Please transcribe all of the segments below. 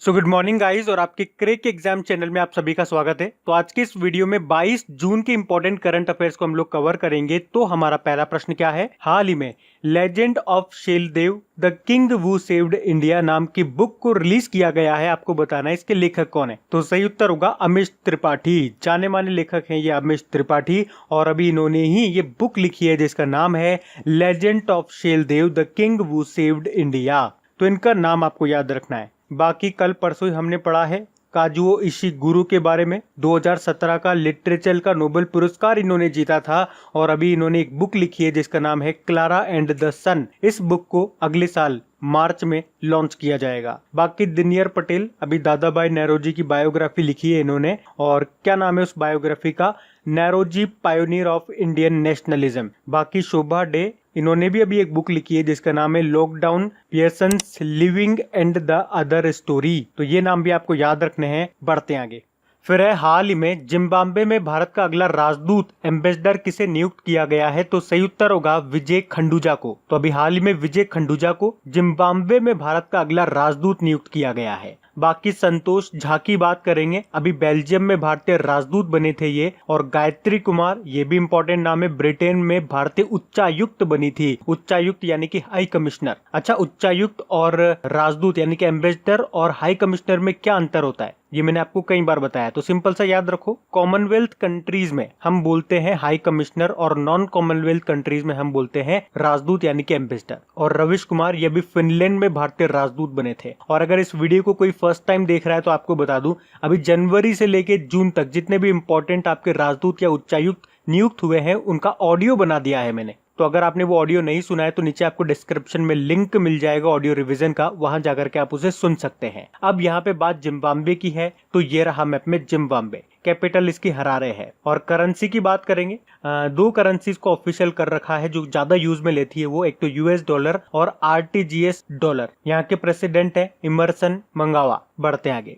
So good morning guys और आपके crack exam channel में आप सभी का स्वागत है। तो आज के इस वीडियो में 22 जून के इंपॉर्टेंट करंट अफेयर्स को हम लोग कवर करेंगे। तो हमारा पहला प्रश्न क्या है, हाल ही में legend of Suheldev the king who saved India नाम की बुक को रिलीज किया गया है, आपको बताना है इसके लेखक कौन है। तो सही उत्तर होगा अमीश त्रिपाठी। जाने माने लेखक हैं ये अमीश त्रिपाठी और अभी इन्होंने ही ये बुक लिखी है जिसका नाम है legend of Suheldev the king who saved India. तो इनका नाम आपको याद रखना है। बाकी कल परसों ही हमने पढ़ा है काजुओ इशिगुरो के बारे में। 2017 का लिटरेचर का नोबेल पुरस्कार इन्होंने जीता था और अभी इन्होंने एक बुक लिखी है जिसका नाम है क्लारा एंड द सन। इस बुक को अगले साल मार्च में लॉन्च किया जाएगा। बाकी दिनयर पटेल, अभी दादा भाई नौरोजी की बायोग्राफी लिखी है इन्होंने और क्या नाम है उस बायोग्राफी का, Naoroji pioneer of Indian nationalism. बाकी शोभा डे, इन्होंने भी अभी एक बुक लिखी है जिसका नाम है lockdown Pearson's living and the other story. तो ये नाम भी आपको याद रखने हैं। बढ़ते आगे। फिर है हाल ही में जिम्बाब्वे में भारत का अगला राजदूत एम्बेसडर किसे नियुक्त किया गया है। तो सही उत्तर होगा विजय खंडूजा को। तो अभी हाल ही में विजय खंडूजा को जिम्बाब्वे में भारत का अगला राजदूत नियुक्त किया गया है। बाकी संतोष झा की बात करेंगे, अभी बेल्जियम में भारतीय राजदूत बने थे ये। और गायत्री कुमार, ये भी इंपॉर्टेंट नाम है, ब्रिटेन में भारतीय उच्चायुक्त बनी थी। उच्चायुक्त यानी कि हाई कमिश्नर। अच्छा, उच्चायुक्त और राजदूत यानी कि एम्बेसडर और हाई कमिश्नर में क्या अंतर होता है ये मैंने आपको कई बार बताया। तो सिंपल सा याद रखो, कॉमनवेल्थ कंट्रीज में हम बोलते हैं हाई कमिश्नर और नॉन कॉमनवेल्थ कंट्रीज में हम बोलते हैं राजदूत यानी कि एम्बेसडर। और रविश कुमार ये भी फिनलैंड में भारतीय राजदूत बने थे। और अगर इस वीडियो को कोई फर्स्ट टाइम देख रहा है तो आपको बता दूं, अभी जनवरी से लेके जून तक जितने भी इंपॉर्टेंट आपके राजदूत या उच्चायुक्त नियुक्त हुए हैं उनका ऑडियो बना दिया है मैंने। तो अगर आपने वो ऑडियो नहीं सुना है तो नीचे आपको डिस्क्रिप्शन में लिंक मिल जाएगा ऑडियो रिवीजन का, वहां जाकर के आप उसे सुन सकते हैं। अब यहाँ पे बात जिम्बाब्वे की है, तो ये रहा मैप में जिम्बाब्वे। कैपिटल इसकी हरारे है। और करेंसी की बात करेंगे, दो करेंसीज को ऑफिशियल कर रखा है जो ज्यादा यूज में लेती है वो, एक तो यूएस डॉलर और आरटीजीएस डॉलर। यहाँ के प्रेसिडेंट है इमरसन मंगावा। बढ़ते आगे।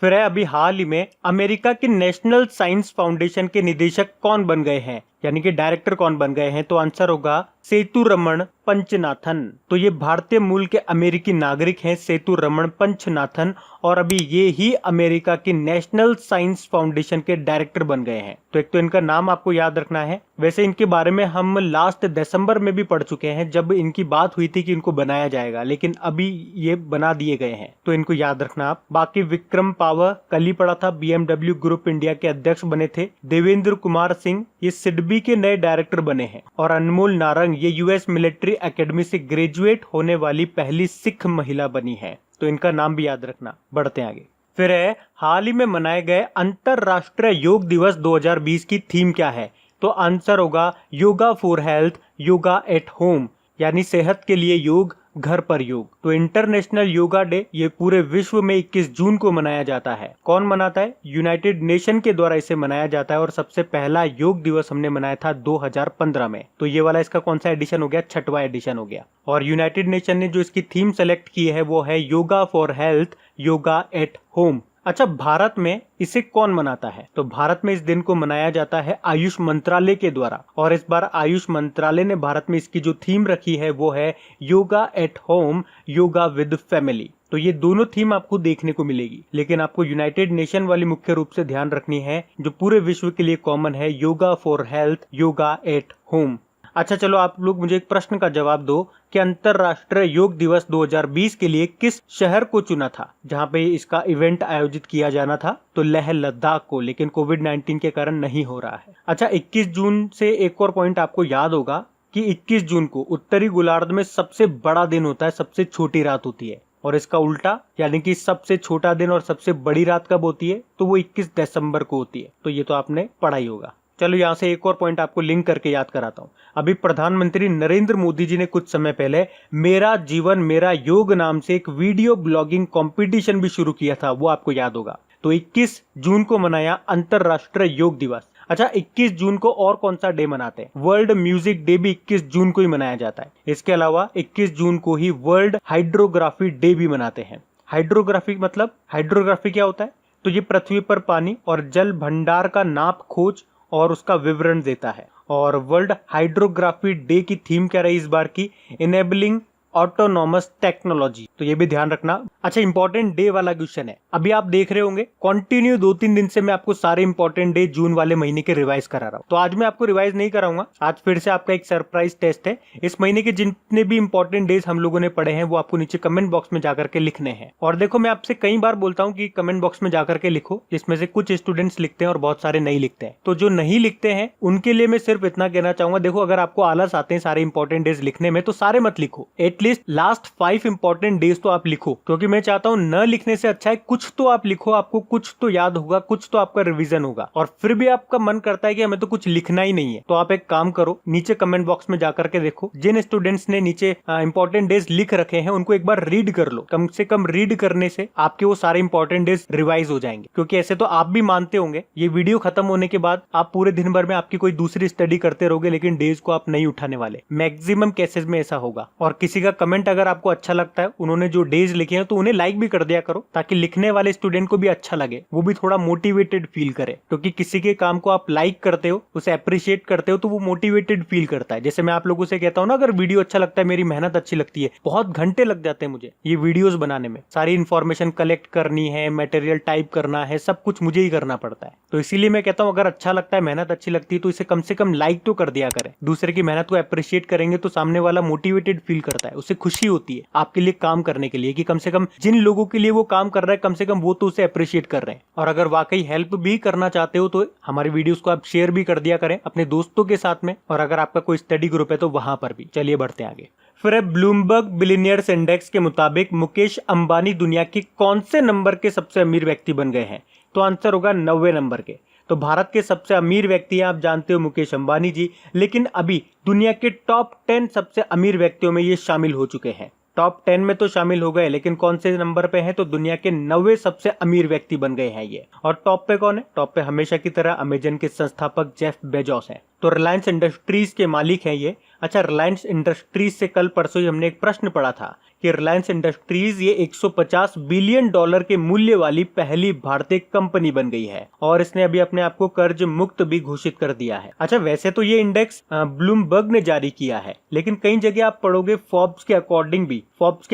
फिर है अभी हाल ही में अमेरिका के नेशनल साइंस फाउंडेशन के निदेशक कौन बन गए हैं, यानी कि डायरेक्टर कौन बन गए हैं। तो आंसर होगा सेतुरमण पंचनाथन। तो ये भारतीय मूल के अमेरिकी नागरिक हैं सेतुरमण पंचनाथन और अभी ये ही अमेरिका की नेशनल साइंस फाउंडेशन के डायरेक्टर बन गए हैं। तो एक तो इनका नाम आपको याद रखना है। वैसे इनके बारे में हम लास्ट दिसंबर में भी पढ़ चुके हैं जब इनकी बात हुई थी कि इनको बनाया जाएगा, लेकिन अभी ये बना दिए गए हैं, तो इनको याद रखना आप। बाकी विक्रम पावर कल ही पढ़ा था, बीएमडब्ल्यू ग्रुप इंडिया के अध्यक्ष बने थे। देवेंद्र कुमार सिंह ये सिडबी के नए डायरेक्टर बने हैं। और अनमोल नारंग ये यूएस मिलिट्री एकेडमी से ग्रेजुएट होने वाली पहली सिख महिला बनी है। तो इनका नाम भी याद रखना। बढ़ते आगे। फिर है हाल ही में मनाए गए अंतरराष्ट्रीय योग दिवस 2020 की थीम क्या है। तो आंसर होगा yoga for health, yoga at home, यानी सेहत के लिए योग, घर पर योग। तो इंटरनेशनल योगा डे ये पूरे विश्व में 21 जून को मनाया जाता है। कौन मनाता है? यूनाइटेड नेशन के द्वारा इसे मनाया जाता है और सबसे पहला योग दिवस हमने मनाया था 2015 में। तो ये वाला इसका कौन सा एडिशन हो गया? 6वां एडिशन हो गया। और यूनाइटेड नेशन ने जो इसकी थीम सेलेक्ट की है वो है yoga for health, yoga at home. अच्छा, भारत में इसे कौन मनाता है? तो भारत में इस दिन को मनाया जाता है आयुष मंत्रालय के द्वारा। और इस बार आयुष मंत्रालय ने भारत में इसकी जो थीम रखी है वो है yoga at home, yoga with family. तो ये दोनों थीम आपको देखने को मिलेगी, लेकिन आपको यूनाइटेड नेशन वाली मुख्य रूप से ध्यान रखनी है जो पूरे विश्व के लिए कॉमन है, yoga for health, yoga at home. अच्छा चलो, आप लोग मुझे एक प्रश्न का जवाब दो कि अंतरराष्ट्रीय योग दिवस 2020 के लिए किस शहर को चुना था जहां पे इसका इवेंट आयोजित किया जाना था। तो लेह लद्दाख को, लेकिन कोविड-19 के कारण नहीं हो रहा है। अच्छा, 21 जून से एक और पॉइंट आपको याद होगा कि 21 जून को उत्तरी गोलार्ध में सबसे बड़ा दिन होता है, सबसे छोटी रात होती है। और इसका उल्टा यानी कि सबसे छोटा दिन और सबसे बड़ी रात कब होती है? तो वो 21 दिसंबर को होती है। तो ये तो आपने पढ़ा ही होगा। चलो यहाँ से एक और पॉइंट आपको लिंक करके याद कराता हूँ। अभी प्रधानमंत्री नरेंद्र मोदी जी ने कुछ समय पहले मेरा जीवन मेरा योग नाम से एक वीडियो ब्लॉगिंग कंपटीशन भी शुरू किया था, वो आपको याद होगा। तो 21 जून को मनाया अंतरराष्ट्रीय योग दिवस। अच्छा, 21 जून को और कौन सा डे मनाते हैं? वर्ल्ड म्यूजिक डे भी 21 जून को ही मनाया जाता है। इसके अलावा 21 जून को ही वर्ल्ड हाइड्रोग्राफी डे भी मनाते हैं। हाइड्रोग्राफी मतलब, हाइड्रोग्राफी क्या होता है? तो ये पृथ्वी पर पानी और जल भंडार का नाप, खोज और उसका विवरण देता है। और वर्ल्ड हाइड्रोग्राफी डे की थीम क्या रही इस बार की? Enabling autonomous technology. तो ये भी ध्यान रखना। अच्छा, इंपॉर्टेंट डे वाला क्वेश्चन है। अभी आप देख रहे होंगे कंटिन्यू 2-3 दिन से मैं आपको सारे इंपॉर्टेंट डे जून वाले महीने के रिवाइज करा रहा हूं। तो आज मैं आपको रिवाइज नहीं कराऊंगा, आज फिर से आपका एक सरप्राइज टेस्ट है। इस महीने के जितने भी इंपॉर्टेंट डेज हम लोगों ने पढ़े हैं वो आपको नीचे कमेंट बॉक्स में जाकर के लिखने हैं। और देखो, मैं आपसे कई बार बोलता हूं कि कमेंट बॉक्स में जाकर के लिखो, जिसमें से कुछ स्टूडेंट्स लिखते हैं और बहुत सारे नहीं लिखते हैं। तो जो नहीं लिखते हैं उनके लिए मैं सिर्फ इतना कहना चाहूंगा, देखो अगर आपको आलस आते हैं सारे इंपॉर्टेंट डेज लिखने में तो सारे मत लिखो, एटलीस्ट लास्ट 5 इंपॉर्टेंट डेज तो आप लिखो, क्योंकि मैं चाहता हूं न लिखने से अच्छा है कुछ तो आप लिखो, आपको कुछ तो याद होगा, कुछ तो आपका रिवीजन होगा। और फिर भी आपका मन करता है कि हमें तो कुछ लिखना ही नहीं है, तो आप एक काम करो, नीचे कमेंट बॉक्स में जाकर के देखो, जिन स्टूडेंट्स ने नीचे इंपॉर्टेंट डेज लिख रखे हैं उनको एक बार रीड कर लो। कम से कम रीड करने से आपके वो सारे इंपॉर्टेंट डेज रिवाइज हो जाएंगे, क्योंकि ऐसे तो आप भी मानते होंगे ये वीडियो खत्म होने के बाद आप पूरे दिन भर में आपकी कोई दूसरी स्टडी करते रहोगे, लेकिन डेज को आप नहीं उठाने वाले। मैक्सिमम केसेस में ऐसा होगा। और किसी का कमेंट अगर आपको अच्छा लगता है, उन्होंने जो डेज लिखे हैं, तो उन्हें लाइक भी कर दिया करो, ताकि लिखने वाले स्टूडेंट को भी अच्छा लगे, वो भी थोड़ा मोटिवेटेड फील करे। क्योंकि किसी के काम को आप लाइक करते हो, उसे अप्रिशिएट करते हो, तो वो मोटिवेटेड फील करता है। जैसे मैं आप लोगों से कहता हूं ना, अगर वीडियो अच्छा लगता है, मेरी मेहनत अच्छी लगती है, बहुत घंटे लग जाते हैं मुझे ये वीडियोस बनाने में, सारी इंफॉर्मेशन कलेक्ट करनी है, मटेरियल टाइप करना है, सब कुछ मुझे ही करना पड़ता है। तो इसीलिए मैं कहता हूं, अगर अच्छा लगता है, मेहनत अच्छी लगती है, तो इसे कम से कम लाइक तो कर दिया करें। दूसरे की मेहनत को अप्रिशिएट करेंगे तो सामने वाला मोटिवेटेड फील करता है, उसे खुशी होती है आपके लिए काम करने के लिए, कि कम से कम जिन लोगों के लिए वो काम कर रहा है, कम से कम वो तो उसे अप्रिशिएट कर रहे हैं। और अगर वाकई हेल्प भी करना चाहते हो तो हमारी वीडियोस को आप शेयर भी कर दिया करें अपने दोस्तों के साथ में, और अगर आपका कोई स्टडी ग्रुप है तो वहां पर भी। चलिए बढ़ते हैं आगे। फिर ब्लूमबर्ग बिलियनियर्स इंडेक्स के मुताबिक मुकेश अंबानी दुनिया के कौन से नंबर के सबसे अमीर व्यक्ति बन गए हैं? तो आंसर होगा 90 नंबर के। तो भारत के सबसे अमीर व्यक्ति हैं, आप जानते हो, मुकेश अंबानी जी, लेकिन अभी दुनिया के टॉप 10 सबसे अमीर व्यक्तियों में ये शामिल हो चुके हैं। टॉप 10 में तो शामिल हो गए, लेकिन कौन से नंबर पे हैं? तो दुनिया के 90 सबसे अमीर व्यक्ति बन गए हैं ये। और टॉप पे कौन है? टॉप पे हमेशा की तरह अमेजन के संस्थापक जेफ बेजोस हैं। तो रिलायंस इंडस्ट्रीज के मालिक हैं ये। अच्छा, रिलायंस इंडस्ट्रीज से कल परसों ही हमने एक प्रश्न पढ़ा था कि रिलायंस इंडस्ट्रीज ये 150 बिलियन डॉलर के मूल्य वाली पहली भारतीय कंपनी बन गई है, और इसने अभी अपने आप को कर्ज मुक्त भी घोषित कर दिया है। अच्छा, वैसे तो ये इंडेक्स ब्लूमबर्ग ने जारी किया है, लेकिन कई जगह आप पढ़ोगे फोर्ब्स के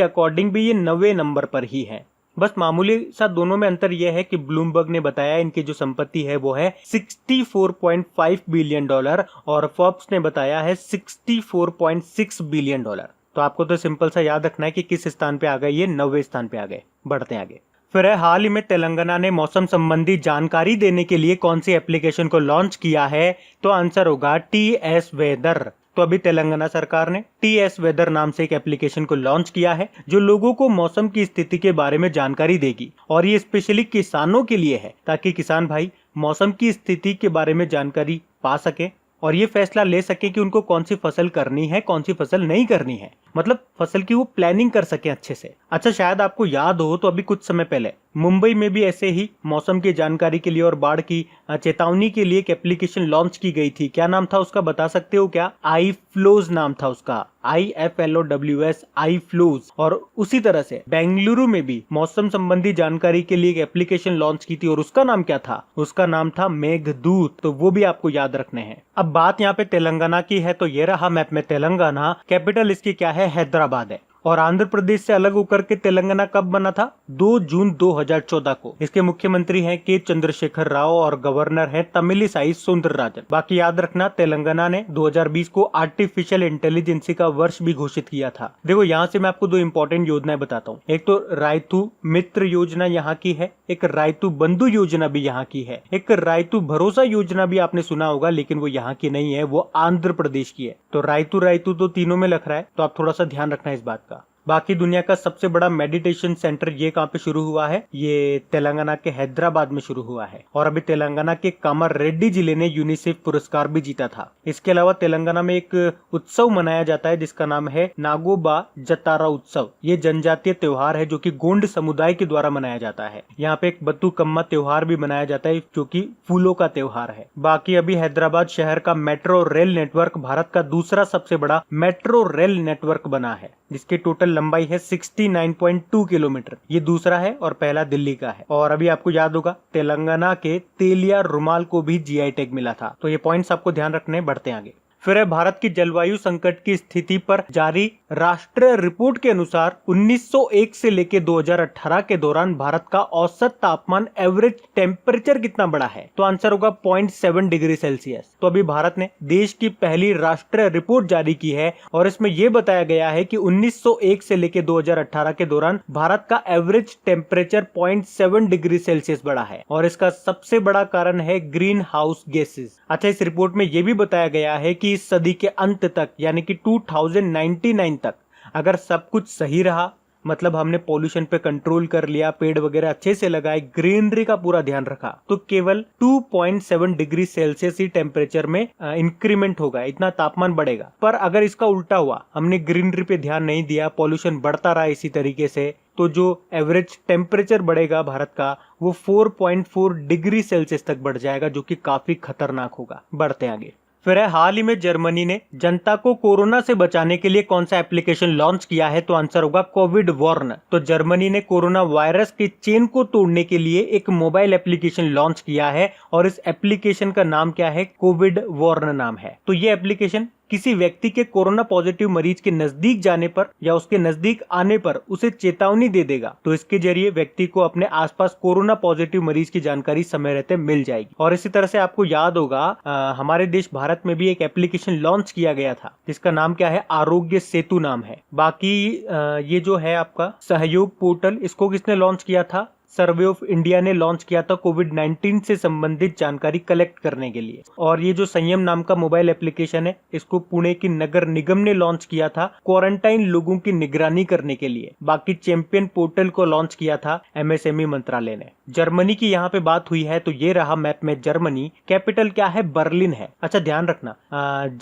अकॉर्डिंग भी ये 90 नंबर पर ही है। बस मामूली सा दोनों में अंतर यह है कि ब्लूमबर्ग ने बताया इनकी जो संपत्ति है वो है 64.5 बिलियन डॉलर, और फोर्ब्स ने बताया है 64.6 बिलियन डॉलर। तो आपको तो सिंपल सा याद रखना है कि किस स्थान पे आ गए, ये 90 स्थान पे आ गए। बढ़ते हैं आगे। फिर हाल ही में तेलंगाना ने मौसम संबंधी जानकारी देने के लिए कौन सी एप्लीकेशन को लॉन्च किया है? तो आंसर होगा TS वेदर। तो अभी तेलंगाना सरकार ने TS वेदर नाम से एक एप्लीकेशन को लॉन्च किया है, जो लोगों को मौसम की स्थिति के बारे में जानकारी देगी, और ये स्पेशली किसानों के लिए है, ताकि किसान भाई मौसम की स्थिति के बारे में जानकारी पा सके और ये फैसला ले सके कि उनको कौन सी फसल करनी है, कौन सी फसल नहीं करनी है, मतलब फसल की वो प्लानिंग कर सके अच्छे से। अच्छा, शायद आपको याद हो तो अभी कुछ समय पहले मुंबई में भी ऐसे ही मौसम की जानकारी के लिए और बाढ़ की चेतावनी के लिए एक एप्लीकेशन लॉन्च की गई थी। क्या नाम था उसका, बता सकते हो क्या? iFlows नाम था उसका, IFLOWS, iFlows। और उसी तरह से बेंगलुरु में भी मौसम संबंधी जानकारी के लिए एक एप्लीकेशन लॉन्च की थी, और उसका नाम क्या था? उसका नाम था मेघदूत। तो वो भी आपको याद रखने हैं। अब बात यहाँ पे तेलंगाना की है, तो ये रहा मैप में तेलंगाना। कैपिटल इसकी क्या है? हैदराबाद है। और आंध्र प्रदेश से अलग होकर के तेलंगाना कब बना था? 2 जून 2014 को। इसके मुख्यमंत्री हैं के चंद्रशेखर राव और गवर्नर हैं तमिलिसाई सौंदरराजन। बाकी याद रखना, तेलंगाना ने 2020 को आर्टिफिशियल इंटेलिजेंस का वर्ष भी घोषित किया था। देखो, यहाँ से मैं आपको 2 इंपॉर्टेंट योजनाएं बताता हूँ। एक तो रायतू मित्र योजना यहाँ की है, एक रायतू बंधु योजना भी यहाँ की है, एक रायतू भरोसा योजना भी आपने सुना होगा, लेकिन वो यहाँ की नहीं है, वो आंध्र प्रदेश की है। तो रायतू तो तीनों में लग रहा है, तो आप थोड़ा सा ध्यान रखना इस बात का। बाकी दुनिया का सबसे बड़ा मेडिटेशन सेंटर ये कहाँ पे शुरू हुआ है? ये तेलंगाना के हैदराबाद में शुरू हुआ है। और अभी तेलंगाना के कामारेड्डी जिले ने यूनिसेफ पुरस्कार भी जीता था। इसके अलावा तेलंगाना में एक उत्सव मनाया जाता है जिसका नाम है नागोबा जतारा उत्सव। ये जनजातीय त्योहार है जो कि गोंड समुदाय के द्वारा मनाया जाता है। यहाँ पे एक बतुकम्मा त्योहार भी मनाया जाता है जो कि फूलों का त्योहार है। बाकी अभी हैदराबाद शहर का मेट्रो रेल नेटवर्क भारत का दूसरा सबसे बड़ा मेट्रो रेल नेटवर्क बना है, जिसकी टोटल लंबाई है 69.2 किलोमीटर। ये दूसरा है और पहला दिल्ली का है। और अभी आपको याद होगा तेलंगाना के तेलिया रुमाल को भी GI टैग मिला था। तो ये पॉइंट्स आपको ध्यान रखने। बढ़ते आगे। फिर है भारत की जलवायु संकट की स्थिति पर जारी राष्ट्रीय रिपोर्ट के अनुसार 1901 से लेकर 2018 के दौरान भारत का औसत तापमान एवरेज टेम्परेचर कितना बढ़ा है? तो आंसर होगा 0.7 डिग्री सेल्सियस। तो अभी भारत ने देश की पहली राष्ट्रीय रिपोर्ट जारी की है और इसमें यह बताया गया है कि 1901 से लेकर 2018 के दौरान भारत का एवरेज टेम्परेचर 0.7 डिग्री सेल्सियस बढ़ा है और इसका सबसे बड़ा कारण है ग्रीन हाउस गैसेस। अच्छा, इस रिपोर्ट में यह भी बताया गया है कि इस सदी के अंत तक यानी कि 2099 तक अगर सब कुछ सही रहा, मतलब हमने पॉल्यूशन पे कंट्रोल कर लिया, पेड़ वगैरह अच्छे से लगाए, ग्रीनरी का पूरा ध्यान रखा, तो केवल 2.7 डिग्री सेल्सियस ही टेम्परेचर में इंक्रीमेंट होगा, इतना तापमान बढ़ेगा। पर अगर इसका उल्टा हुआ, हमने ग्रीनरी पे ध्यान नहीं दिया, पॉल्यूशन बढ़ता रहा इसी तरीके से, तो जो एवरेज टेम्परेचर बढ़ेगा भारत का वो 4.4 डिग्री सेल्सियस तक बढ़ जाएगा, जो कि काफी खतरनाक होगा। बढ़ते आगे। फिर है हाल ही में जर्मनी ने जनता को कोरोना से बचाने के लिए कौन सा एप्लीकेशन लॉन्च किया है? तो आंसर होगा कोविड वॉर्न। तो जर्मनी ने कोरोना वायरस के चेन को तोड़ने के लिए एक मोबाइल एप्लीकेशन लॉन्च किया है और इस एप्लीकेशन का नाम क्या है? कोविड वॉर्न नाम है। तो ये एप्लीकेशन किसी व्यक्ति के कोरोना पॉजिटिव मरीज के नजदीक जाने पर या उसके नजदीक आने पर उसे चेतावनी दे देगा। तो इसके जरिए व्यक्ति को अपने आसपास कोरोना पॉजिटिव मरीज की जानकारी समय रहते मिल जाएगी। और इसी तरह से आपको याद होगा हमारे देश भारत में भी एक एप्लीकेशन लॉन्च किया गया था जिसका नाम क्या है? आरोग्य सेतु नाम है। बाकी ये जो है आपका सहयोग पोर्टल, इसको किसने लॉन्च किया था? सर्वे ऑफ इंडिया ने लॉन्च किया था कोविड-19 से संबंधित जानकारी कलेक्ट करने के लिए। और ये जो संयम नाम का मोबाइल एप्लीकेशन है, इसको पुणे की नगर निगम ने लॉन्च किया था क्वारंटाइन लोगों की निगरानी करने के लिए। बाकी चैंपियन पोर्टल को लॉन्च किया था एमएसएमई मंत्रालय ने। जर्मनी की यहाँ पे बात हुई है तो ये रहा मैप में जर्मनी। कैपिटल क्या है? बर्लिन है। अच्छा, ध्यान रखना,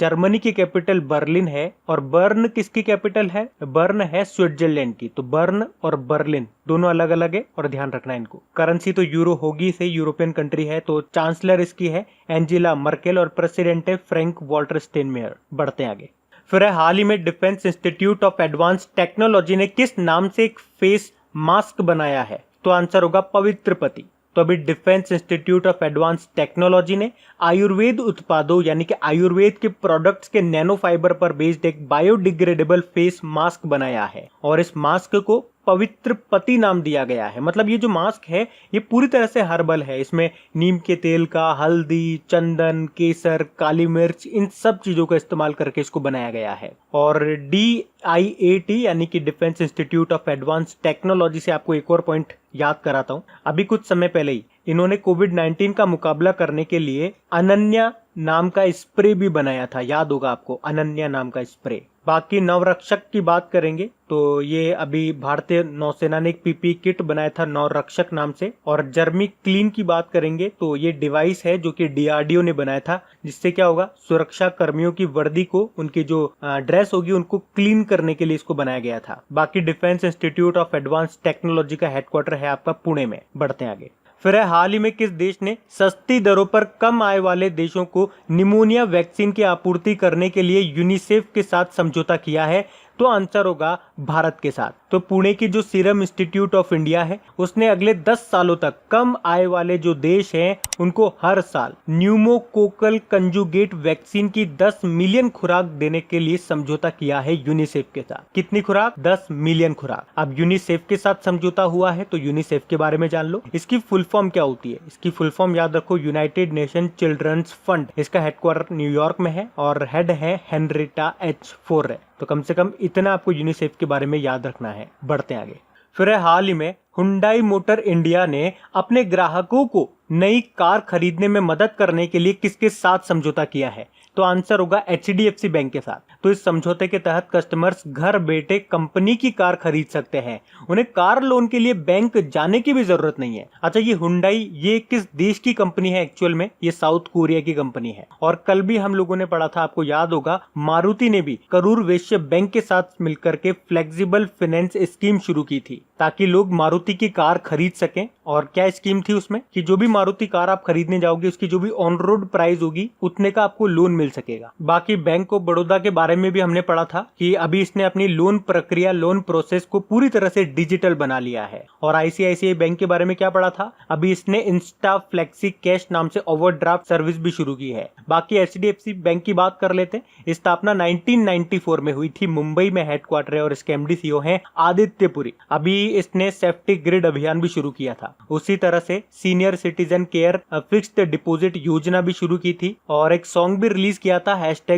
जर्मनी की कैपिटल बर्लिन है और बर्न किसकी कैपिटल है? बर्न है स्विट्जरलैंड की। तो बर्न और बर्लिन दोनों अलग अलग है और ध्यान रखना इनको। करेंसी तो यूरो होगी से, यूरोपियन कंट्री है। तो चांसलर इसकी है एंजेला मर्केल और प्रेसिडेंट है फ्रैंक वॉल्टर स्टेनमेयर। बढ़ते आगे। फिर हाल ही में defence institute of advance technology ने किस नाम से एक फेस मास्क बनाया है? तो आंसर होगा पवित्र पति। तो अभी defence institute of advance technology ने आयुर्वेद उत्पादों यानी कि आयुर्वेद के प्रोडक्ट्स के नैनो फाइबर पर बेस्ड एक बायोडिग्रेडेबल फेस मास्क बनाया है और इस मास्क को पवित्र पति नाम दिया गया है। मतलब ये जो मास्क है ये पूरी तरह से हर्बल है। इसमें नीम के तेल का, हल्दी, चंदन, केसर, काली मिर्च, इन सब चीजों का इस्तेमाल करके इसको बनाया गया है। और DIAT यानी कि defence institute of advance technology से आपको एक और पॉइंट याद कराता हूं। अभी कुछ समय पहले ही इन्होंने कोविड-19 का मुकाबला करने के लिए अनन्या नाम का स्प्रे भी बनाया था। याद होगा आपको, अनन्या नाम का स्प्रे। बाकी नवरक्षक की बात करेंगे तो ये अभी भारतीय नौसेना ने एक पीपी किट बनाया था नवरक्षक नाम से। और जर्मी क्लीन की बात करेंगे तो ये डिवाइस है जो कि DRDO ने बनाया था, जिससे क्या होगा, सुरक्षा कर्मियों की वर्दी को, उनकी जो ड्रेस होगी उनको क्लीन करने के लिए इसको बनाया गया था। बाकी defence institute of advance technology का हेडक्वार्टर है आपका पुणे में। बढ़ते आगे। फिर है हाल ही में किस देश ने सस्ती दरों पर कम आय वाले देशों को निमोनिया वैक्सीन की आपूर्ति करने के लिए यूनिसेफ के साथ समझौता किया है? तो आंसर होगा भारत के साथ। तो पुणे की जो सीरम इंस्टीट्यूट ऑफ इंडिया है उसने अगले 10 सालों तक कम आय वाले जो देश हैं उनको हर साल न्यूमोकोकल कंजुगेट वैक्सीन की 10 मिलियन खुराक देने के लिए समझौता किया है यूनिसेफ के साथ। कितनी खुराक? 10 मिलियन खुराक। अब यूनिसेफ के साथ समझौता हुआ है तो यूनिसेफ के बारे में जान लो। इसकी फुल फॉर्म क्या होती है? इसकी फुल फॉर्म याद रखो, यूनाइटेड नेशन चिल्ड्रंस फंड। इसका हेडक्वार्टर न्यूयॉर्क में है और हेड है हेनरिटा H. फोर्रे। तो कम से कम इतना आपको यूनिसेफ के बारे में याद रखना है। बढ़ते आगे। फिर हाल ही में हुंडई मोटर इंडिया ने अपने ग्राहकों को नई कार खरीदने में मदद करने के लिए किसके साथ समझौता किया है? तो आंसर होगा HDFC बैंक के साथ। तो इस समझौते के तहत कस्टमर्स घर बैठे कंपनी की कार खरीद सकते हैं। उन्हें कार लोन के लिए बैंक जाने की भी जरूरत नहीं है। अच्छा, ये हुंडई ये किस देश की कंपनी है? एक्चुअल में ये साउथ कोरिया की कंपनी है। और कल भी हम लोगों ने पढ़ा था, आपको याद होगा, मारुति ने भी करूर वैश्य बैंक के साथ मिलकर के फ्लेक्सिबल फाइनेंस स्कीम शुरू की थी ताकि लोग मारुति की कार खरीद सकें और क्या स्कीम थी उसमें कि जो भी मारुति कार आप खरीदने जाओगे उसकी जो भी ऑन रोड प्राइस होगी उतने का आपको लोन मिल सकेगा। बाकी बैंक ऑफ बड़ौदा के बारे में भी हमने पढ़ा था कि अभी इसने अपनी लोन प्रक्रिया, लोन प्रोसेस को पूरी तरह से डिजिटल बना लिया है। और आईसीआईसीआई बैंक के बारे में क्या पढ़ा था, अभी इसने इंस्टा फ्लेक्सी कैश नाम से ओवरड्राफ्ट सर्विस भी शुरू की है। बाकी एचडीएफसी बैंक की बात कर लेते हैं। स्थापना 1994 में हुई थी, मुंबई में हेडक्वार्टर है और इसके एमडी सीईओ हैं आदित्य पुरी। अभी इसने सेफ्टी ग्रिड अभियान भी शुरू किया था। उसी तरह से senior citizen care fixed deposit योजना भी शुरू की थी और एक सॉन्ग भी रिलीज किया था,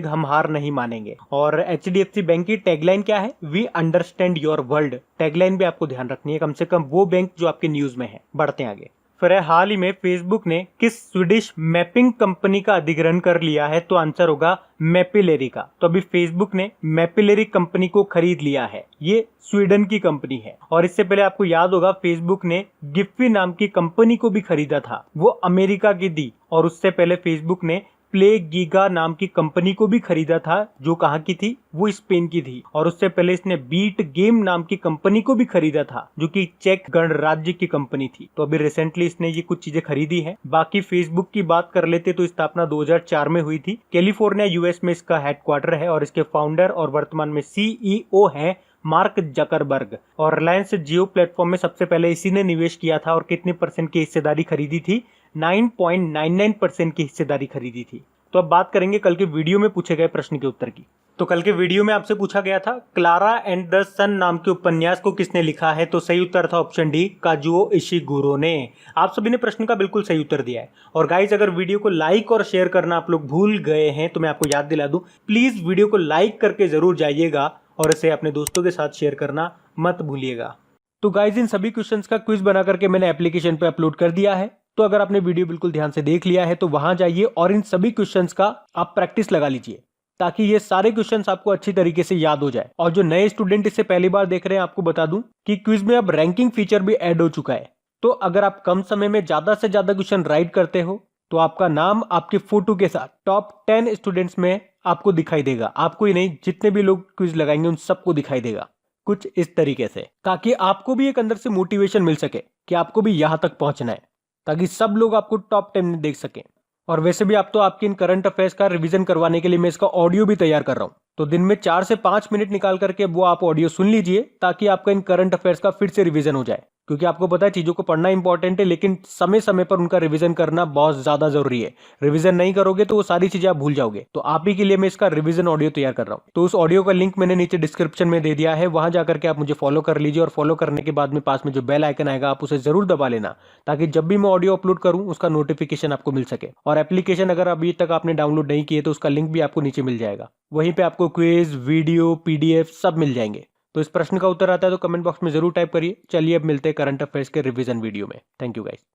#हम हार नहीं मानेंगे। और एचडीएफसी बैंक की टैगलाइन क्या है, we understand your world. Tagline भी आपको ध्यान रखनी है, कम से कम वो बैंक जो आपके न्यूज में है। बढ़ते हैं आगे। फिर हाल ही में फेसबुक ने किस स्वीडिश मैपिंग कंपनी का अधिग्रहण कर लिया है, तो आंसर होगा मैपिलेरी का। तो अभी फेसबुक ने मैपिलेरी कंपनी को खरीद लिया है। ये स्वीडन की कंपनी है। और इससे पहले आपको याद होगा फेसबुक ने गिफ्फी नाम की कंपनी को भी खरीदा था, वो अमेरिका की थी। और उससे पहले फेसबुक ने प्ले गीगा नाम की कंपनी को भी खरीदा था, जो कहाँ की थी, वो स्पेन की थी। और उससे पहले इसने बीट गेम नाम की कंपनी को भी खरीदा था, जो कि चेक गणराज्य की कंपनी थी। तो अभी रिसेंटली इसने ये कुछ चीजें खरीदी हैं। बाकी फेसबुक की बात कर लेते तो स्थापना 2004 में हुई थी। कैलिफोर्निया यूएस में इसका हेडक्वार्टर है और इसके फाउंडर और वर्तमान में सीईओ हैं मार्क जकरबर्ग। और रिलायंस जियो प्लेटफॉर्म में सबसे पहले इसी ने निवेश किया था और कितने % की हिस्सेदारी खरीदी थी, 9.99% की हिस्सेदारी खरीदी थी। तो अब बात करेंगे कल के वीडियो में पूछे गए प्रश्न के उत्तर की। तो कल के वीडियो में आपसे पूछा गया था क्लारा एंड द सन नाम के उपन्यास को किसने लिखा है, तो सही उत्तर था ऑप्शन डी, काजुओ इशिगुरो ने। आप सभी ने प्रश्न का बिल्कुल सही उत्तर दिया है। और गाइज अगर वीडियो को लाइक और शेयर करना आप लोग भूल गए हैं तो मैं आपको याद दिला दूं, प्लीज वीडियो को लाइक करके जरूर जाइएगा और इसे अपने दोस्तों के साथ शेयर करना मत भूलिएगा। तो गाइज इन सभी क्वेश्चंस का क्विज बना करके मैंने एप्लीकेशन पे अपलोड कर दिया है। तो अगर आपने वीडियो बिल्कुल ध्यान से देख लिया है तो वहां जाइए और इन सभी क्वेश्चंस का आप प्रैक्टिस लगा लीजिए, ताकि ये सारे क्वेश्चंस आपको अच्छी तरीके से याद हो जाए। और जो नए स्टूडेंट इसे पहली बार देख रहे हैं, आपको बता दूं कि क्विज में अब रैंकिंग फीचर भी ऐड हो चुका है। तो अगर आप कम समय में ज्यादा से ज्यादा क्वेश्चन राइट करते हो तो आपका नाम आपके फोटो के साथ टॉप 10 स्टूडेंट्स में आपको दिखाई देगा। आपको ही नहीं, जितने भी लोग क्विज लगाएंगे उन सबको दिखाई देगा कुछ इस तरीके से, ताकि आपको भी एक अंदर से मोटिवेशन मिल सके कि आपको भी यहां तक पहुंचना है, ताकि सब लोग आपको टॉप 10 में देख सकें। और वैसे भी आप तो आपकी इन करंट अफेयर्स का रिवीजन करवाने के लिए मैं इसका ऑडियो भी तैयार कर रहा हूं। तो दिन में 4 से 5 मिनट निकाल करके वो आप ऑडियो सुन लीजिए, ताकि आपका इन करंट अफेयर्स का फिर से रिवीजन हो जाए। क्योंकि आपको पता है चीजों को पढ़ना इंपॉर्टेंट है, लेकिन समय समय पर उनका रिवीजन करना बहुत ज्यादा जरूरी है। रिवीजन नहीं करोगे तो वो सारी चीजें आप भूल जाओगे। तो आप ही के लिए मैं इसका रिवीजन ऑडियो तैयार कर रहा हूँ। तो उस ऑडियो का लिंक मैंने नीचे डिस्क्रिप्शन में दे दिया है, वहां जाकर के आप मुझे फॉलो कर लीजिए। और फॉलो करने के बाद में पास में जो बेल आइकन आएगा आप उसे जरूर दबा लेना, ताकि जब भी मैं ऑडियो अपलोड करूं उसका नोटिफिकेशन आपको मिल सके। और एप्लीकेशन अगर अभी तक आपने डाउनलोड नहीं किए तो उसका लिंक भी आपको नीचे मिल जाएगा। वहीं पे आपको क्विज, वीडियो, पीडीएफ सब मिल जाएंगे। तो इस प्रश्न का उत्तर आता है तो कमेंट बॉक्स में जरूर टाइप करिए। चलिए अब मिलते हैं करंट अफेयर्स के रिवीजन वीडियो में। Thank you guys.